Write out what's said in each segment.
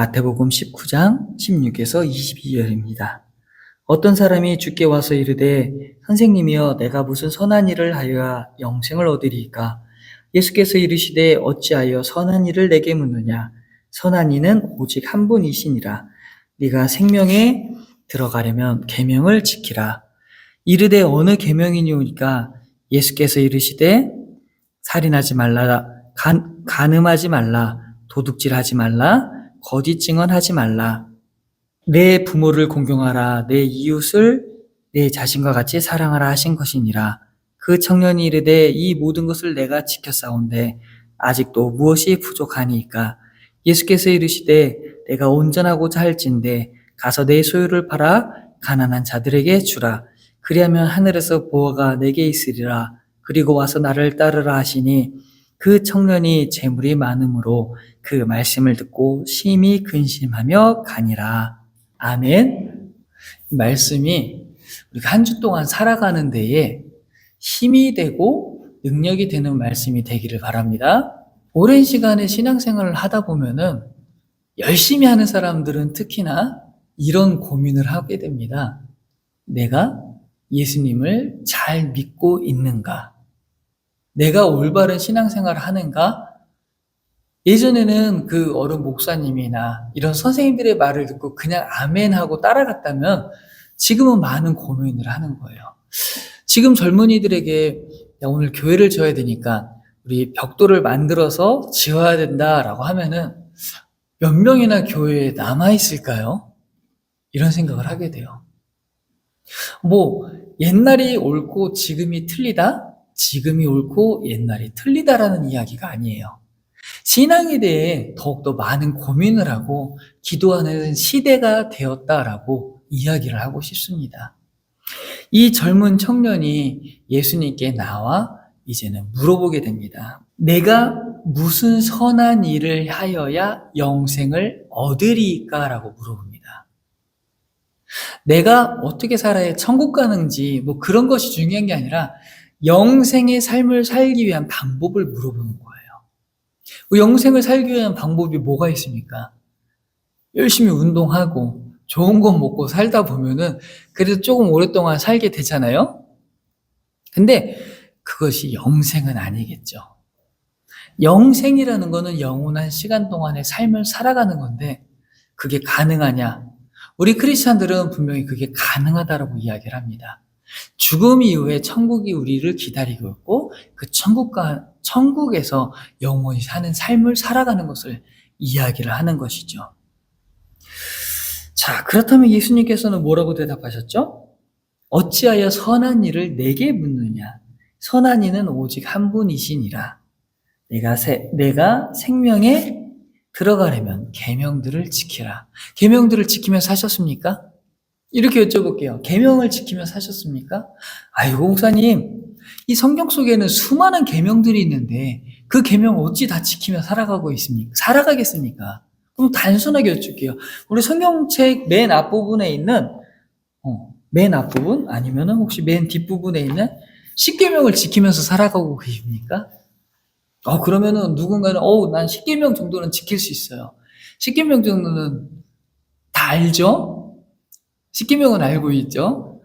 마태복음 19장 16에서 22절입니다. 어떤 사람이 주께 와서 이르되 선생님이여 내가 무슨 선한 일을 하여야 영생을 얻으리이까? 예수께서 이르시되 어찌하여 선한 일을 내게 묻느냐? 선한 이는 오직 한 분이시니라. 네가 생명에 들어가려면 계명을 지키라. 이르되 어느 계명이니오니까? 예수께서 이르시되 살인하지 말라, 간음하지 말라, 도둑질하지 말라, 거짓 증언하지 말라, 내 부모를 공경하라, 내 이웃을 내 자신과 같이 사랑하라 하신 것이니라. 그 청년이 이르되 이 모든 것을 내가 지켰사온데 아직도 무엇이 부족하니이까? 예수께서 이르시되 내가 온전하고자 할진대 가서 내 소유를 팔아 가난한 자들에게 주라. 그리하면 하늘에서 보화가 내게 있으리라. 그리고 와서 나를 따르라 하시니 그 청년이 재물이 많음으로 그 말씀을 듣고 심히 근심하며 가니라. 아멘. 이 말씀이 우리가 한 주 동안 살아가는 데에 힘이 되고 능력이 되는 말씀이 되기를 바랍니다. 오랜 시간의 신앙생활을 하다 보면은 열심히 하는 사람들은 특히나 이런 고민을 하게 됩니다. 내가 예수님을 잘 믿고 있는가? 내가 올바른 신앙생활을 하는가? 예전에는 그 어른 목사님이나 이런 선생님들의 말을 듣고 그냥 아멘 하고 따라갔다면 지금은 많은 고민을 하는 거예요. 지금 젊은이들에게 야, 오늘 교회를 지어야 되니까 우리 벽돌을 만들어서 지어야 된다라고 하면은 몇 명이나 교회에 남아있을까요? 이런 생각을 하게 돼요. 뭐 옛날이 옳고 지금이 틀리다? 지금이 옳고 옛날이 틀리다라는 이야기가 아니에요. 신앙에 대해 더욱더 많은 고민을 하고 기도하는 시대가 되었다라고 이야기를 하고 싶습니다. 이 젊은 청년이 예수님께 나와 이제는 물어보게 됩니다. 내가 무슨 선한 일을 하여야 영생을 얻으리까? 라고 물어봅니다. 내가 어떻게 살아야 천국 가는지 뭐 그런 것이 중요한 게 아니라 영생의 삶을 살기 위한 방법을 물어보는 거예요. 영생을 살기 위한 방법이 뭐가 있습니까? 열심히 운동하고 좋은 것 먹고 살다 보면은 그래도 조금 오랫동안 살게 되잖아요? 근데 그것이 영생은 아니겠죠. 영생이라는 거는 영원한 시간 동안의 삶을 살아가는 건데 그게 가능하냐? 우리 크리스찬들은 분명히 그게 가능하다라고 이야기를 합니다. 죽음 이후에 천국이 우리를 기다리고 있고 그 천국에서 영원히 사는 삶을 살아가는 것을 이야기를 하는 것이죠. 자, 그렇다면 예수님께서는 뭐라고 대답하셨죠? 어찌하여 선한 일을 내게 묻느냐? 선한 이는 오직 한 분이시니라. 내가 생명에 들어가려면 계명들을 지키라. 계명들을 지키며 사셨습니까? 이렇게 여쭤볼게요. 계명을 지키며 사셨습니까? 아이고 목사님, 이 성경 속에는 수많은 계명들이 있는데 그 계명 어찌 다 지키며 살아가겠습니까? 그럼 단순하게 여쭐게요. 우리 성경책 맨 앞부분에 있는 맨 앞부분 아니면은 혹시 맨 뒷부분에 있는 10계명을 지키면서 살아가고 계십니까? 그러면은 누군가는 난 10계명 정도는 지킬 수 있어요. 10계명 정도는 다 알죠? 10계명은 알고 있죠?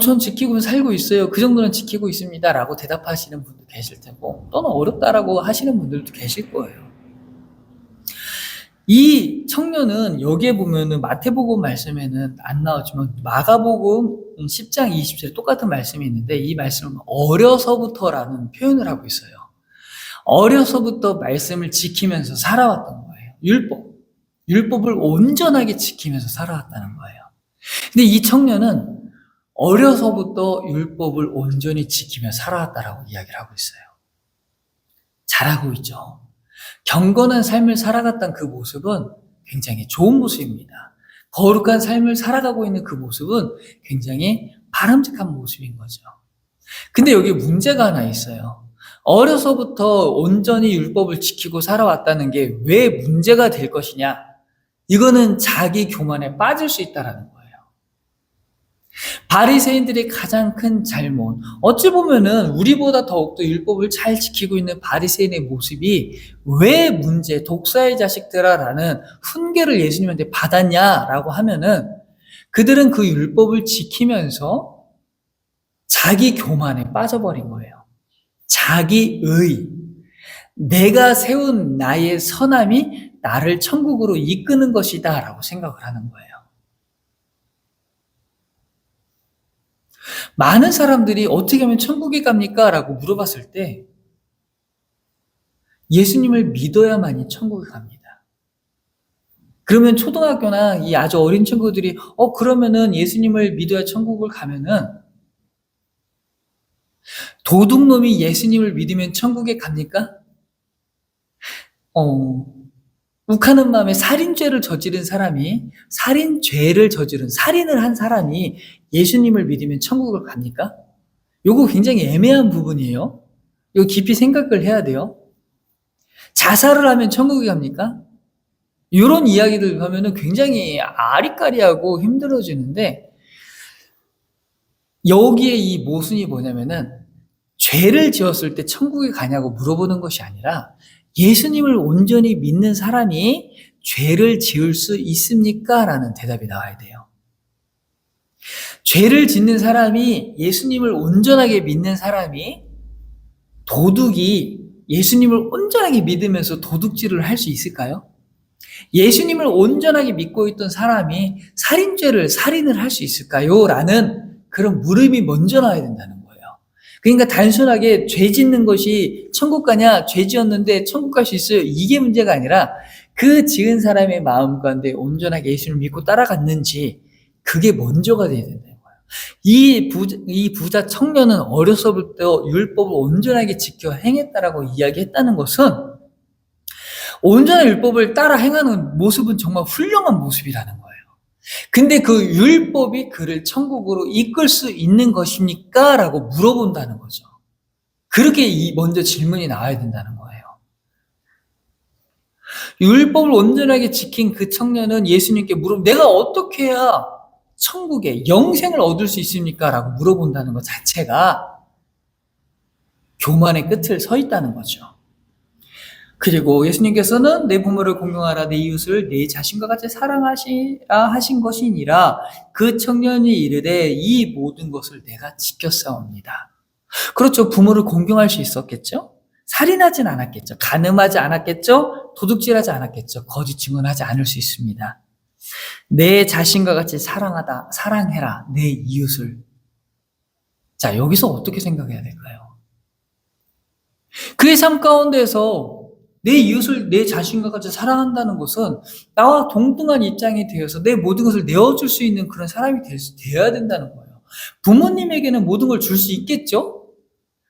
전 지키고 살고 있어요. 그 정도는 지키고 있습니다. 라고 대답하시는 분도 계실 테고, 또는 어렵다라고 하시는 분들도 계실 거예요. 이 청년은 여기에 보면은 마태복음 말씀에는 안 나왔지만 마가복음 10장 20절에 똑같은 말씀이 있는데 이 말씀은 어려서부터라는 표현을 하고 있어요. 어려서부터 말씀을 지키면서 살아왔던 거예요. 율법을 온전하게 지키면서 살아왔다는 거예요. 근데 이 청년은 어려서부터 율법을 온전히 지키며 살아왔다라고 이야기를 하고 있어요. 잘하고 있죠. 경건한 삶을 살아갔던 그 모습은 굉장히 좋은 모습입니다. 거룩한 삶을 살아가고 있는 그 모습은 굉장히 바람직한 모습인 거죠. 근데 여기 문제가 하나 있어요. 어려서부터 온전히 율법을 지키고 살아왔다는 게 왜 문제가 될 것이냐? 이거는 자기 교만에 빠질 수 있다라는 거예요. 바리새인들의 가장 큰 잘못, 어찌 보면은 우리보다 더욱더 율법을 잘 지키고 있는 바리새인의 모습이 왜 문제, 독사의 자식들아라는 훈계를 예수님한테 받았냐라고 하면은 그들은 그 율법을 지키면서 자기 교만에 빠져버린 거예요. 자기의, 내가 세운 나의 선함이 나를 천국으로 이끄는 것이다 라고 생각을 하는 거예요. 많은 사람들이 어떻게 하면 천국에 갑니까? 라고 물어봤을 때 예수님을 믿어야만이 천국에 갑니다. 그러면 초등학교나 이 아주 어린 친구들이 그러면은 예수님을 믿어야 천국을 가면은 도둑놈이 예수님을 믿으면 천국에 갑니까? 욱하는 마음에 살인죄를 저지른 사람이 살인을 한 사람이 예수님을 믿으면 천국을 갑니까? 요거 굉장히 애매한 부분이에요. 이거 깊이 생각을 해야 돼요. 자살을 하면 천국에 갑니까? 이런 이야기들 하면은 굉장히 아리까리하고 힘들어지는데 여기에 이 모순이 뭐냐면은 죄를 지었을 때 천국에 가냐고 물어보는 것이 아니라 예수님을 온전히 믿는 사람이 죄를 지을 수 있습니까? 라는 대답이 나와야 돼요. 죄를 짓는 사람이 예수님을 온전하게 믿는 사람이 도둑이 예수님을 온전하게 믿으면서 도둑질을 할 수 있을까요? 예수님을 온전하게 믿고 있던 사람이 살인을 할 수 있을까요? 라는 그런 물음이 먼저 나와야 된다는 거예요. 그러니까 단순하게 죄 짓는 것이 천국 가냐, 죄 지었는데 천국 갈 수 있어요. 이게 문제가 아니라 그 지은 사람의 마음 가운데 온전하게 예수님을 믿고 따라갔는지 그게 먼저가 돼야 된다는 거예요. 이 부자 청년은 어려서부터 율법을 온전하게 지켜 행했다라고 이야기했다는 것은 온전한 율법을 따라 행하는 모습은 정말 훌륭한 모습이라는 거예요. 근데 그 율법이 그를 천국으로 이끌 수 있는 것입니까? 라고 물어본다는 거죠. 그렇게 먼저 질문이 나와야 된다는 거예요. 율법을 온전하게 지킨 그 청년은 예수님께 내가 어떻게 해야 천국에 영생을 얻을 수 있습니까? 라고 물어본다는 것 자체가 교만의 끝을 서 있다는 거죠. 그리고 예수님께서는 내 부모를 공경하라, 내 이웃을 내 자신과 같이 사랑하시라 하신 것이니라. 그 청년이 이르되 이 모든 것을 내가 지켰사옵니다. 그렇죠. 부모를 공경할 수 있었겠죠? 살인하진 않았겠죠. 간음하지 않았겠죠? 도둑질하지 않았겠죠. 거짓 증언하지 않을 수 있습니다. 내 자신과 같이 사랑해라, 내 이웃을. 자, 여기서 어떻게 생각해야 될까요? 그의 삶 가운데서 내 이웃을 내 자신과 같이 사랑한다는 것은 나와 동등한 입장이 되어서 내 모든 것을 내어줄 수 있는 그런 사람이 되어야 된다는 거예요. 부모님에게는 모든 걸 줄 수 있겠죠?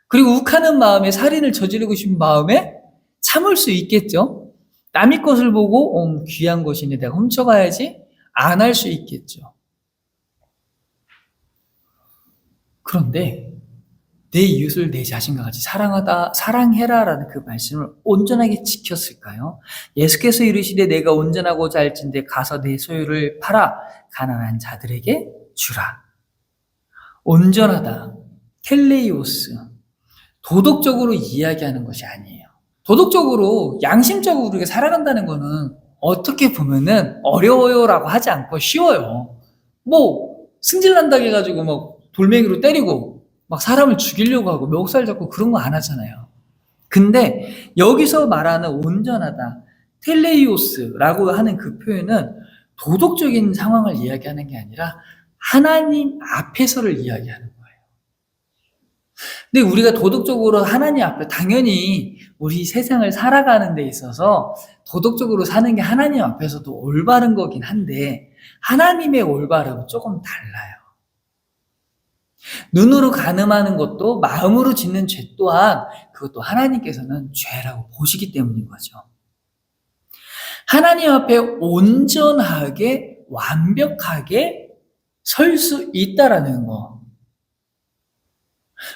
그리고 욱하는 마음에 살인을 저지르고 싶은 마음에 참을 수 있겠죠? 남의 것을 보고 귀한 것이니 내가 훔쳐가야지 안 할 수 있겠죠. 그런데 내 이웃을 내 자신과 같이 사랑해라라는 그 말씀을 온전하게 지켰을까요? 예수께서 이르시되 내가 온전하고자 할진대 가서 내 소유를 팔아 가난한 자들에게 주라. 온전하다, 텔레이오스, 도덕적으로 이야기하는 것이 아니에요. 도덕적으로 양심적으로 우리가 살아간다는 거는 어떻게 보면은 어려워요라고 하지 않고 쉬워요. 승질난다고 해가지고 돌멩이로 때리고 막 사람을 죽이려고 하고 멱살 잡고 그런 거 안 하잖아요. 근데 여기서 말하는 온전하다, 텔레이오스라고 하는 그 표현은 도덕적인 상황을 이야기하는 게 아니라 하나님 앞에서를 이야기하는 거예요. 근데 우리가 도덕적으로 하나님 앞에 당연히 우리 세상을 살아가는 데 있어서 도덕적으로 사는 게 하나님 앞에서도 올바른 거긴 한데 하나님의 올바름은 조금 달라요. 눈으로 간음하는 것도 마음으로 짓는 죄 또한 그것도 하나님께서는 죄라고 보시기 때문인 거죠. 하나님 앞에 온전하게 완벽하게 설 수 있다라는 거.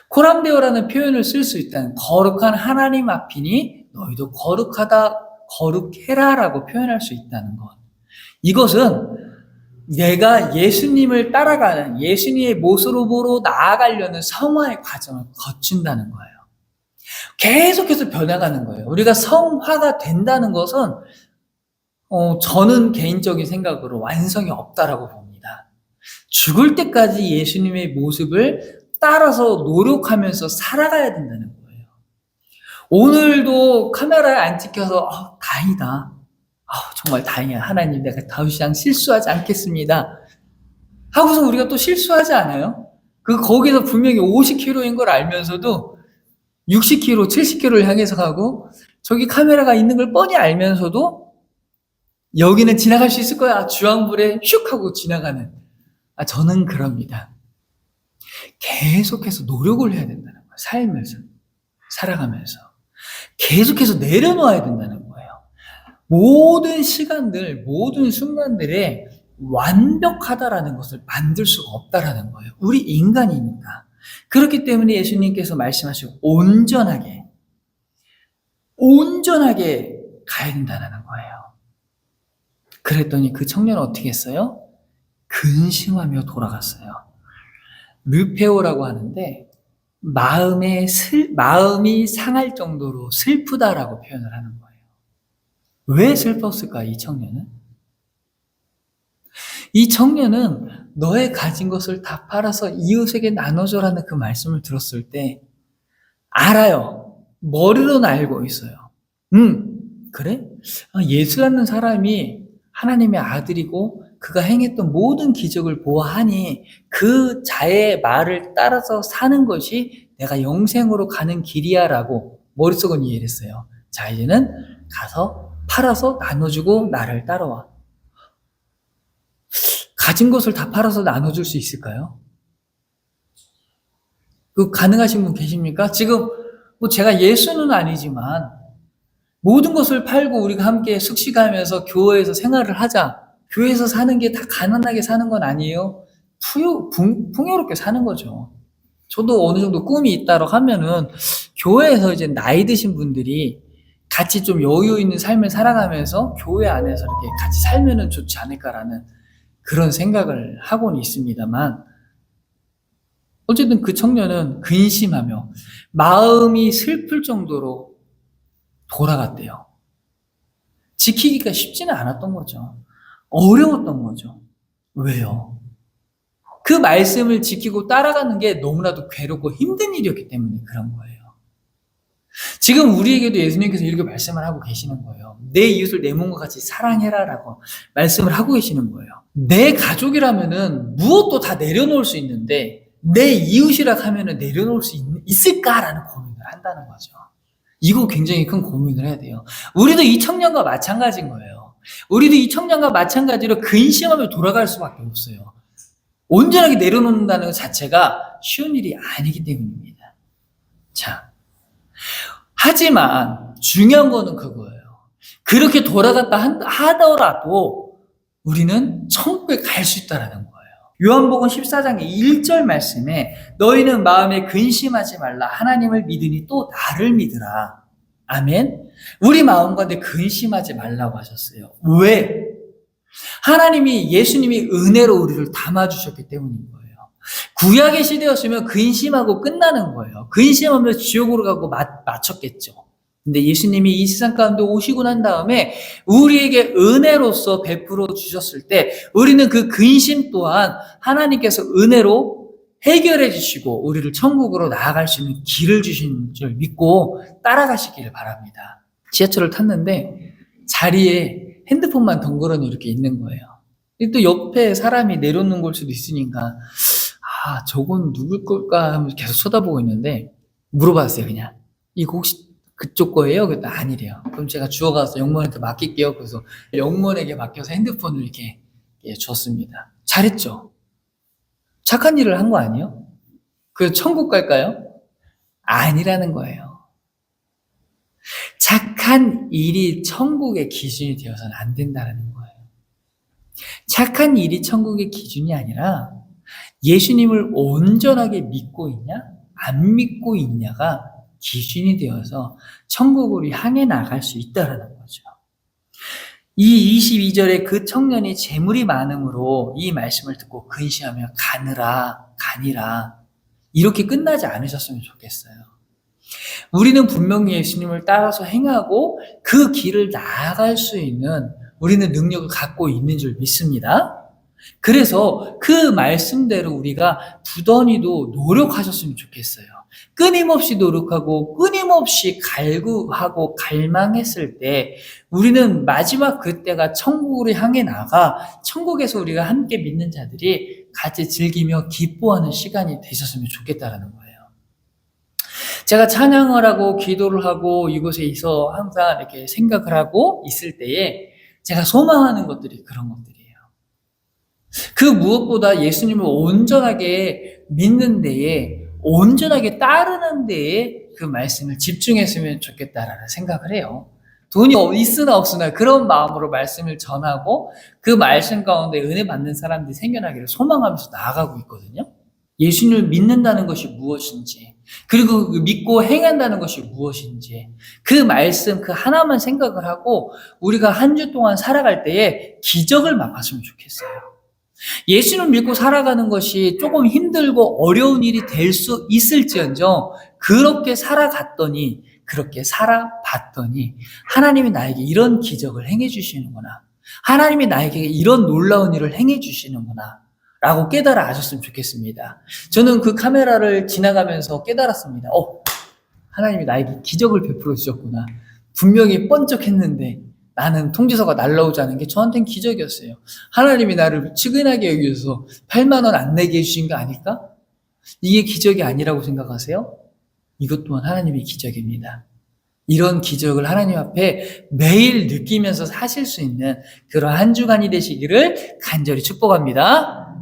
코람데오라는 표현을 쓸 수 있다는, 거룩한 하나님 앞이니 너희도 거룩해라라고 표현할 수 있다는 것. 이것은 내가 예수님을 따라가는 예수님의 모습으로 나아가려는 성화의 과정을 거친다는 거예요. 계속해서 변해가는 거예요. 우리가 성화가 된다는 것은 저는 개인적인 생각으로 완성이 없다라고 봅니다. 죽을 때까지 예수님의 모습을 따라서 노력하면서 살아가야 된다는 거예요. 오늘도 카메라에 안 찍혀서 다행이다. 정말 다행이야. 하나님, 내가 더 이상 실수하지 않겠습니다. 하고서 우리가 또 실수하지 않아요? 거기서 분명히 50km인 걸 알면서도 60km, 70km를 향해서 가고 저기 카메라가 있는 걸 뻔히 알면서도 여기는 지나갈 수 있을 거야. 주황불에 슉 하고 지나가는. 저는 그럽니다. 계속해서 노력을 해야 된다는 거예요. 살면서, 살아가면서. 계속해서 내려놓아야 된다는 거예요. 모든 시간들, 모든 순간들에 완벽하다라는 것을 만들 수가 없다라는 거예요. 우리 인간이니까. 그렇기 때문에 예수님께서 말씀하시고 온전하게 가야 된다는 거예요. 그랬더니 그 청년은 어떻게 했어요? 근심하며 돌아갔어요. 르페오라고 하는데 마음이 상할 정도로 슬프다라고 표현을 하는 거예요. 왜 슬펐을까, 이 청년은? 이 청년은 너의 가진 것을 다 팔아서 이웃에게 나눠줘라는 그 말씀을 들었을 때 알아요. 머리로는 알고 있어요. 그래? 예수라는 사람이 하나님의 아들이고 그가 행했던 모든 기적을 보아하니 그 자의 말을 따라서 사는 것이 내가 영생으로 가는 길이야 라고 머릿속은 이해를 했어요. 자, 이제는 가서 팔아서 나눠주고 나를 따라와. 가진 것을 다 팔아서 나눠줄 수 있을까요? 가능하신 분 계십니까? 지금 제가 예수는 아니지만 모든 것을 팔고 우리가 함께 숙식하면서 교회에서 생활을 하자. 교회에서 사는 게 다 가난하게 사는 건 아니에요. 풍요롭게 사는 거죠. 저도 어느 정도 꿈이 있다고 하면은 교회에서 이제 나이 드신 분들이 같이 좀 여유 있는 삶을 살아가면서 교회 안에서 이렇게 같이 살면은 좋지 않을까라는 그런 생각을 하고는 있습니다만, 어쨌든 그 청년은 근심하며 마음이 슬플 정도로 돌아갔대요. 지키기가 쉽지는 않았던 거죠. 어려웠던 거죠. 왜요? 그 말씀을 지키고 따라가는 게 너무나도 괴롭고 힘든 일이었기 때문에 그런 거예요. 지금 우리에게도 예수님께서 이렇게 말씀을 하고 계시는 거예요. 내 이웃을 내 몸과 같이 사랑해라라고 말씀을 하고 계시는 거예요. 내 가족이라면은 무엇도 다 내려놓을 수 있는데 내 이웃이라 하면은 내려놓을 수 있을까라는 고민을 한다는 거죠. 이거 굉장히 큰 고민을 해야 돼요. 우리도 이 청년과 마찬가지인 거예요. 우리도 이 청년과 마찬가지로 근심하며 돌아갈 수밖에 없어요. 온전하게 내려놓는다는 것 자체가 쉬운 일이 아니기 때문입니다. 자, 하지만 중요한 거는 그거예요. 그렇게 돌아갔다 하더라도 우리는 천국에 갈 수 있다는 거예요. 요한복음 14장의 1절 말씀에 너희는 마음에 근심하지 말라. 하나님을 믿으니 또 나를 믿으라. 아멘. 우리 마음 가운데 근심하지 말라고 하셨어요. 왜? 하나님이 예수님이 은혜로 우리를 담아주셨기 때문인 거예요. 구약의 시대였으면 근심하고 끝나는 거예요. 근심하면 지옥으로 가고 마쳤겠죠. 근데 예수님이 이 세상 가운데 오시고 난 다음에 우리에게 은혜로서 베풀어 주셨을 때 우리는 그 근심 또한 하나님께서 은혜로 해결해 주시고 우리를 천국으로 나아갈 수 있는 길을 주신 줄 믿고 따라가시기를 바랍니다. 지하철을 탔는데 자리에 핸드폰만 덩그러니 이렇게 있는 거예요. 또 옆에 사람이 내려놓는 걸 수도 있으니까 저건 누굴 걸까 하면서 계속 쳐다보고 있는데 물어봤어요. 그냥 이거 혹시 그쪽 거예요? 그랬더니 아니래요. 그럼 제가 주워가서 영무원한테 맡길게요. 그래서 영무원에게 맡겨서 핸드폰을 이렇게 줬습니다. 잘했죠? 착한 일을 한 거 아니에요? 그래서 천국 갈까요? 아니라는 거예요. 착한 일이 천국의 기준이 되어서는 안 된다는 거예요. 착한 일이 천국의 기준이 아니라 예수님을 온전하게 믿고 있냐, 안 믿고 있냐가 기준이 되어서 천국으로 향해 나갈 수 있다는 거죠. 이 22절에 그 청년이 재물이 많음으로 이 말씀을 듣고 근시하며 가니라 이렇게 끝나지 않으셨으면 좋겠어요. 우리는 분명히 예수님을 따라서 행하고 그 길을 나아갈 수 있는 우리는 능력을 갖고 있는 줄 믿습니다. 그래서 그 말씀대로 우리가 부단히도 노력하셨으면 좋겠어요. 끊임없이 노력하고 끊임없이 갈구하고 갈망했을 때 우리는 마지막 그때가 천국으로 향해 나가 천국에서 우리가 함께 믿는 자들이 같이 즐기며 기뻐하는 시간이 되셨으면 좋겠다라는 거예요. 제가 찬양을 하고 기도를 하고 이곳에 있어 항상 이렇게 생각을 하고 있을 때에 제가 소망하는 것들이 그런 것들이에요. 그 무엇보다 예수님을 온전하게 믿는 데에, 온전하게 따르는 데에 그 말씀을 집중했으면 좋겠다라는 생각을 해요. 돈이 있으나 없으나 그런 마음으로 말씀을 전하고 그 말씀 가운데 은혜 받는 사람들이 생겨나기를 소망하면서 나아가고 있거든요. 예수님을 믿는다는 것이 무엇인지, 그리고 믿고 행한다는 것이 무엇인지, 그 말씀 그 하나만 생각을 하고 우리가 한 주 동안 살아갈 때에 기적을 맛봤으면 좋겠어요. 예수님을 믿고 살아가는 것이 조금 힘들고 어려운 일이 될 수 있을지언정 그렇게 살아갔더니, 그렇게 살아봤더니 하나님이 나에게 이런 기적을 행해 주시는구나, 하나님이 나에게 이런 놀라운 일을 행해 주시는구나 라고 깨달아 아셨으면 좋겠습니다. 저는 그 카메라를 지나가면서 깨달았습니다. 하나님이 나에게 기적을 베풀어 주셨구나. 분명히 번쩍했는데 나는 통지서가 날라오지 않은 게 저한테는 기적이었어요. 하나님이 나를 측은하게 여기셔서 8만 원 안 내게 해주신 거 아닐까? 이게 기적이 아니라고 생각하세요? 이것 또한 하나님의 기적입니다. 이런 기적을 하나님 앞에 매일 느끼면서 사실 수 있는 그런 한 주간이 되시기를 간절히 축복합니다.